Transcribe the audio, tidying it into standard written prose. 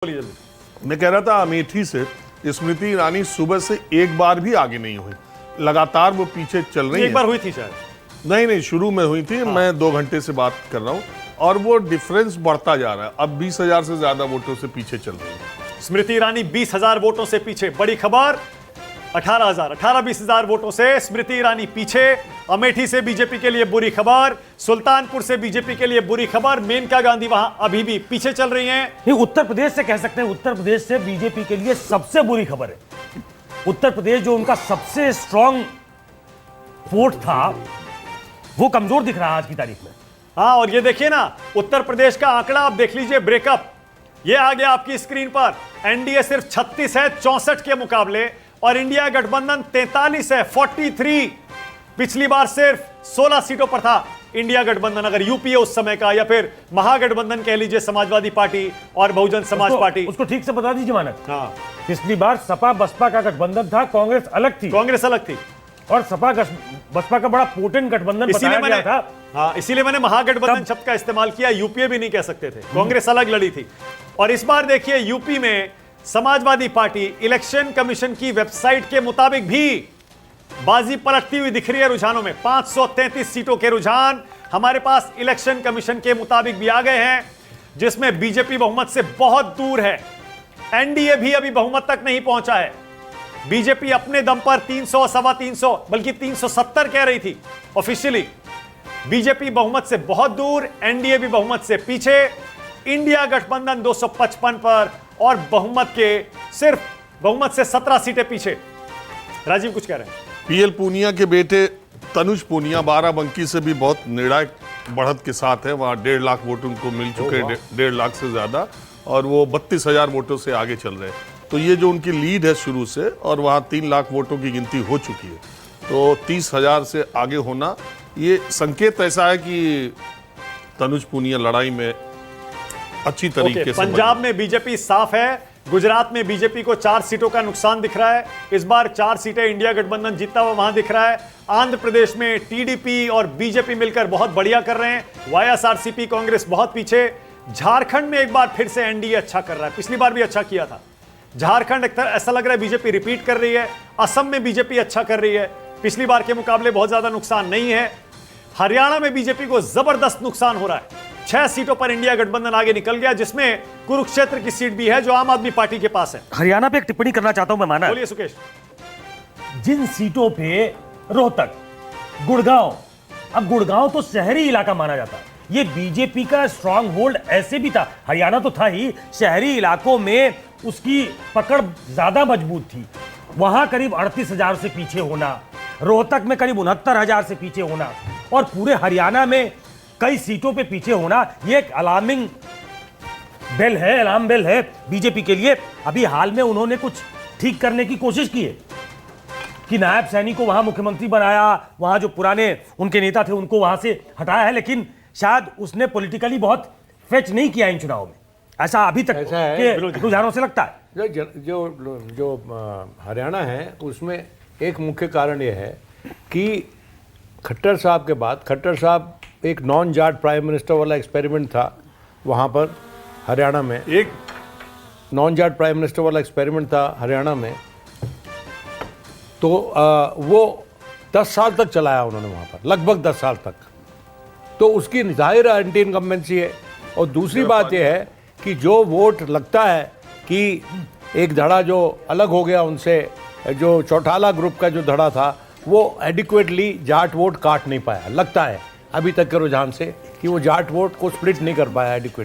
जल्दी। मैं कह रहा था अमेठी से स्मृति ईरानी सुबह से एक बार भी आगे नहीं हुई, लगातार वो पीछे चल रही है। एक बार हुई थी शायद, नहीं, शुरू में हुई थी। मैं 2 घंटे से बात कर रहा हूँ और वो डिफरेंस बढ़ता जा रहा है। अब 20,000 से ज्यादा वोटों से पीछे चल रही है स्मृति ईरानी 20,000 वोटों से पीछे। बड़ी खबर, 18-20,000 वोटों से स्मृति ईरानी पीछे। अमेठी से बीजेपी के लिए बुरी खबर, सुल्तानपुर से बीजेपी के लिए बुरी खबर। मेनका गांधी वहां अभी भी पीछे चल रही हैं। ये उत्तर प्रदेश से कह सकते हैं, उत्तर प्रदेश से बीजेपी के लिए सबसे बुरी खबर है। उत्तर प्रदेश जो उनका सबसे स्ट्रांग वोट था, वो कमजोर दिख रहा है आज की तारीख में। हाँ, और ये देखिए ना, उत्तर प्रदेश का आंकड़ा आप देख लीजिए, ब्रेकअप ये आ गया आपकी स्क्रीन पर। एनडीए सिर्फ 36 है 64 के मुकाबले, और इंडिया गठबंधन 43 है 43। पिछली बार सिर्फ 16 सीटों पर था इंडिया गठबंधन, अगर यूपीए उस समय का, या फिर महागठबंधन कह लीजिए, समाजवादी पार्टी और बहुजन समाज पार्टी। उसको ठीक से बता दीजिए मानक। हाँ, पिछली बार सपा बसपा का गठबंधन था, कांग्रेस अलग थी। कांग्रेस अलग थी और सपा बसपा का बड़ा पोटेंट गठबंधन बताया गया था। हाँ, इसीलिए मैंने महागठबंधन शब्द का इस्तेमाल किया। यूपीए भी नहीं कह सकते थे, कांग्रेस अलग लड़ी थी। और इस बार देखिए यूपी में समाजवादी पार्टी इलेक्शन कमीशन की वेबसाइट के मुताबिक भी बाजी पलटती हुई दिख रही है रुझानों में। 533 सीटों के रुझान हमारे पास इलेक्शन कमीशन के मुताबिक भी आ गए हैं, जिसमें बीजेपी बहुमत से बहुत दूर है। एनडीए भी अभी बहुमत तक नहीं पहुंचा है। बीजेपी अपने दम पर 300, सवा 300, बल्कि 370 कह रही थी ऑफिशियली। बीजेपी बहुमत से बहुत दूर, एनडीए भी बहुमत से पीछे। इंडिया गठबंधन 255 पर और बहुमत से 17 सीटें पीछे। राजीव कुछ कह रहे हैं। पीएल पूनिया के बेटे तनुज पूनिया बाराबंकी से भी बहुत निर्णायक बढ़त के साथ है। वहां 1.5 लाख वोट उनको मिल चुके हैं, 1.5 लाख से ज्यादा, और वो 32,000 वोटों से आगे चल रहे हैं। तो ये जो उनकी लीड है शुरू से, और वहां 3 लाख वोटों की गिनती हो चुकी है, तो 30,000 से आगे होना, ये संकेत ऐसा है कि तनुज पूनिया लड़ाई में अच्छी तरीके से। पंजाब में बीजेपी साफ है, गुजरात में बीजेपी को 4 सीटों का नुकसान दिख रहा है। इस बार 4 सीटें इंडिया गठबंधन जीतता हुआ वहां दिख रहा है। आंध्र प्रदेश में टीडीपी और बीजेपी मिलकर बहुत बढ़िया कर रहे हैं। वाईएसआरसीपी कांग्रेस बहुत पीछे। झारखंड में एक बार फिर से एनडीए अच्छा कर रहा है, पिछली बार भी अच्छा किया था। झारखंड ऐसा लग रहा है बीजेपी रिपीट कर रही है। असम में बीजेपी अच्छा कर रही है, पिछली बार के मुकाबले बहुत ज्यादा नुकसान नहीं है। हरियाणा में बीजेपी को जबरदस्त नुकसान हो रहा है। 6 सीटों पर इंडिया गठबंधन आगे निकल गया, जिसमें कुरुक्षेत्र की सीट भी है जो आम आदमी पार्टी के पास है। हरियाणा पे एक टिप्पणी करना चाहता हूं मैं माना। बोलिए सुकेश। जिन सीटों पे रोहतक, गुड़गांव, अब गुड़गांव तो शहरी इलाका माना जाता है, ये बीजेपी का स्ट्रांग होल्ड ऐसे भी था। हरियाणा तो था ही, शहरी इलाकों में उसकी पकड़ ज्यादा मजबूत थी। वहां करीब 38,000 से पीछे होना, रोहतक में करीब 69,000 से पीछे होना, और पूरे हरियाणा में कई सीटों पे पीछे होना, ये एक अलार्मिंग बेल है, अलार्म बेल है बीजेपी के लिए। अभी हाल में उन्होंने कुछ ठीक करने की कोशिश की है कि नायब सैनी को वहां मुख्यमंत्री बनाया, वहां जो पुराने उनके नेता थे उनको वहां से हटाया है, लेकिन शायद उसने पॉलिटिकली बहुत फेच नहीं किया इन चुनाव में, ऐसा अभी तक के रुझानों से लगता है। जो हरियाणा है उसमें एक मुख्य कारण यह है कि खट्टर साहब के बाद, खट्टर साहब एक नॉन जाट प्राइम मिनिस्टर वाला एक्सपेरिमेंट था वहाँ पर हरियाणा में, एक नॉन जाट प्राइम मिनिस्टर वाला एक्सपेरिमेंट था हरियाणा में। तो वो 10 साल तक चलाया उन्होंने वहाँ पर, लगभग 10 साल तक। तो उसकी जाहिर एंटी इनकम्बेंसी है। और दूसरी बात यह है कि जो वोट लगता है कि एक धड़ा जो अलग हो गया उनसे, जो चौटाला ग्रुप का जो धड़ा था, वो एडिक्वेटली जाट वोट काट नहीं पाया, लगता है अभी तक के रुझान से कि वो जाट वोट को स्प्लिट नहीं कर पाया एडिक्वेट।